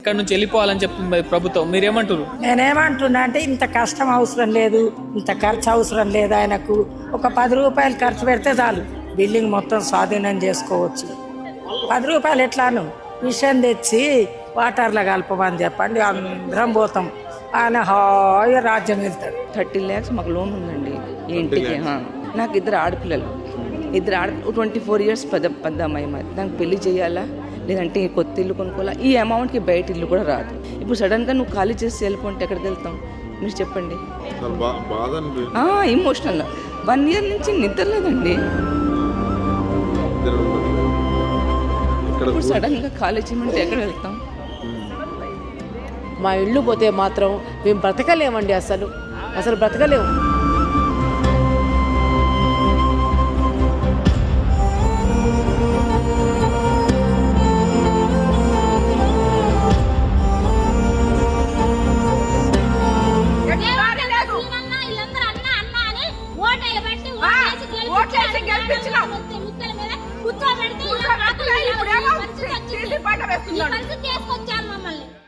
ఇక్కడ నుంచి వెళ్ళిపోవాలని చెప్తుంది ప్రభుత్వం, మీరేమంటారు? నేనేమంటున్నా అంటే ఇంత కష్టం అవసరం లేదు, ఇంత ఖర్చు అవసరం లేదు. ఆయనకు ఒక 10 రూపాయలు ఖర్చు పెడితే చాలు, బిల్డింగ్ మొత్తం స్వాధీనం చేసుకోవచ్చు. 10 రూపాయలు ఎట్లాను మిషన్ తెచ్చి వాటర్లో కలపమని చెప్పండి, అందరం పోతాం. ఆయన హాయిగా రాజ్యం వెళ్తాడు. 30 lakhs మాకు లోన్ ఉందండి ఈ ఇంటికి. నాకు 2 ఆడపిల్లలు, 24 years పెద్ద అమ్మాయి. మరి దానికి పెళ్లి చేయాలా లేదంటే కొత్త ఇల్లు కొనుక్కోవాలా? ఈ అమౌంట్కి బయట ఇల్లు కూడా రాదు. ఇప్పుడు సడన్గా నువ్వు ఖాళీ చేసి వెళ్ళిపోతే ఎక్కడికి వెళ్తాం మీరు చెప్పండి? ఇమోషనల్ 1 year నుంచి నిద్ర లేదండి. ఇప్పుడు సడన్గా ఖాళీ చేయమంటే ఎక్కడ వెళ్తాం? మా ఇల్లు పోతే మాత్రం మేము బ్రతకలేమండి, అసలు బ్రతకలేము. తీసుకొచ్చారు మమ్మల్ని.